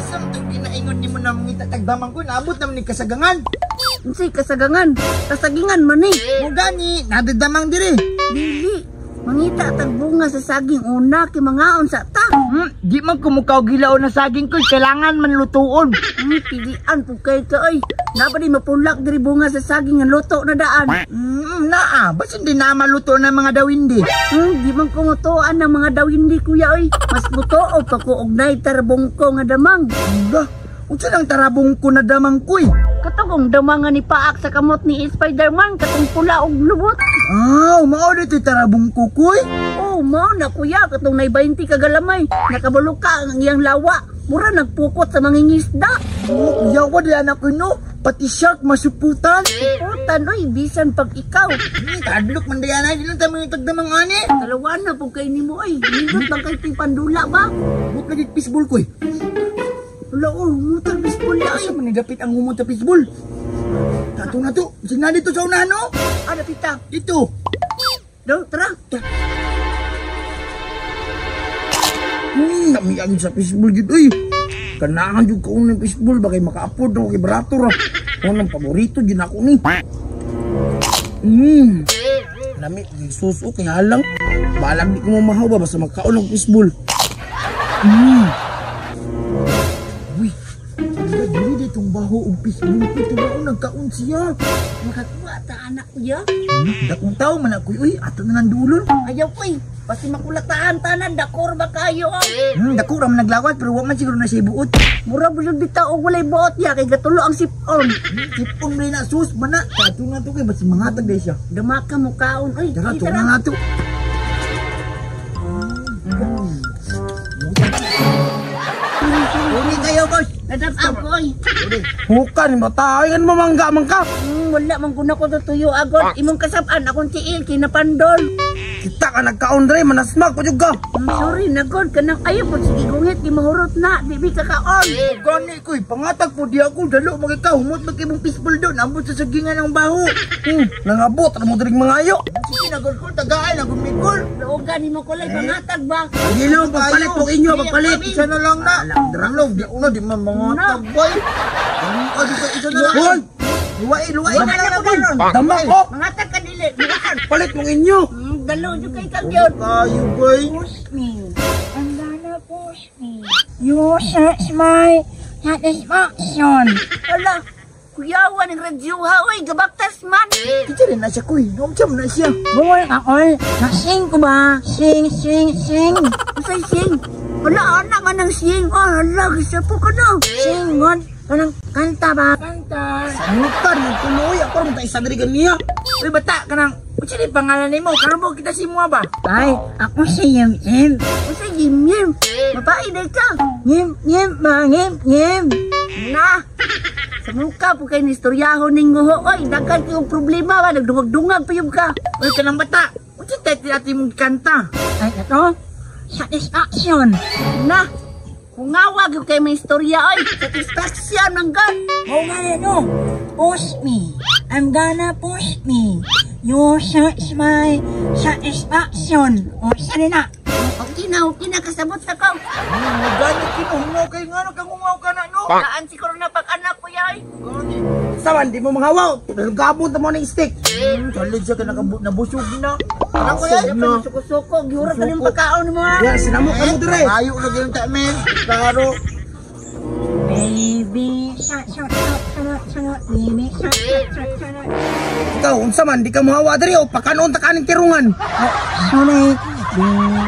Samtang ginaingon ni mo na mga itatagdamang ko, naabot naman ni kasagangan. Unsay kasagangan? Kasagingan man eh. O gani, nadadamang diri. Dili. Mangita tag bunga sa saging una kay mangaon sa ta. Di man kumukaw gilaw na saging ko, kailangan man lutuon. Pilian po kay ka ay. Napa di mapulak diri bunga sa saging nga luto na daan. Naa, ba't hindi na maluto ng mga dawindi? Di man kumutuan ng mga dawindi kuya ay. Mas mutuo pa ko og nay tarabong ko nga damang. Ba, unsa nang tarabong ko na damang koy? Katong damangan ni paak sa kamot ni Spider-Man katong pula og lubot. Mao dito tarabong ko koy. Oh, mao na kuya katong nay 20 kagalamay. Nakabaluka ang iyang lawa. Mura nagpukot sa mangingisda. Kuya ko di anak ko no. Pati shark masuputan. Suputan oy bisan pag ikaw. Kadlok man dayan ay dilang tamo tagdamang ani. Dalawa na pug kay nimo ay. Nindot bang kay pandula ba? Buk lagi fishball koy. Wala mutar baseball ya ay. Asa man dapit ang humot sa fishball? Tato na to. Sina dito sa unahan no? Ada pita. Dito. Do, tara. Namiyan sa fishball gid oy. Kanahan jud ko ng fishball bakay maka-afford ako kay barato ra. Unang paborito gid ako ni. Lami suso kay halang. Balag di ko mamahaw ba basta magkaon og fishball. Uy. Dili ditong baho og fishball ko tuwa nagkaon siya. Makakuha ta anak kuya. Dakong tao man ako uy ato na nang dulon. Ayaw ko eh. Pasti makulataan tanan, dakor ba kayo oh? Dako ra man naglawat pero wa man siguro na siya buot. Mura busog bitaw og walay buot ya kay gatulo ang sipon. Sipon rin na sus mana. Kato na to kay basi mangatag day siya. Damaka mo kaon oy. Tara to na nato. Uli kayo boss. Nadap ako oy. Hukan matayan mamangga man ka. Wala man kuna ko tuyo agod. Imong kasab-an akong tiil kinapandol. Kita ka nagkaon dre manasmak pa jud ka. Sorry nagod kanang ayo po sige gungit di mahurot na di bi kakaon. Gani koy pangatag po di ako dalo magikaw humot magkimong fishball doon ambot sa sagingan ng baho. Nangabot ra mo dring mangayo. Sige nagol ko tagaan nagol mikol. Laog gani mo kulay pangatag ba? Gilaw pagpalit po inyo pagpalit. Isa na lang na. Dralog di uno di man mangatag boy. Isa na lang. Luwai na lang na. Dama ko. Mangatag ka dili. Bukan. Palit mong inyo. Dalo jud kay kagyon. Kayo boy. Push me. I'm gonna push me. You search my satisfaction. Wala. Kuyawan ng radyuha. Uy, gabaktas man. Kita rin na siya koy. Nomjam na siya. Boy, ako. Nasing ko ba? Sing. Masay sing. Wala, anak man ng sing. Oh, hala. Gisa po ka na. Sing, man. Kanang kanta ba? Kanta. Sanutan mo tuloy. Ako rin tayo sa dirigan niya. Uy, bata ka nang. Kung sino pangalan mo? Karabo kita si mo ba? Ay, ako si Yim. Ako si Yim. Mabae na ka. Yim. Na. Sa mukha po kayo nistoryahon ng nguho. Oy, dagan kayong problema ba? Nagdungag-dungag pa yung ka. Uy, ka nang bata. Kung sino tayo mong kanta? Ay, ito. Satisfaction. Na. Kung ngawag yung kayo may istorya, oy. Satisfaction ng gan. Oh, no. Push me. I'm gonna push me. You search my satisfaction. O, saan na? Okay na, kasabot sa ka. Gani kinuhungaw kayo nga no, kangungaw ka na no. Saan siguro na pag-anak ko yay? Saman, di mo mangawaw. Gabot mo ng stick. Salid siya ka nabusog na. Ako yan, suko-suko. Gihurat na yung pagkaon mo ha. Yan, sinamok ka mo dire. Ayaw lagi yung tamen. Klaro. Baby, baby, Ikaw, unsa man, di ka mahawa dire o pakanon ta kaning tirungan. sorry. Baby,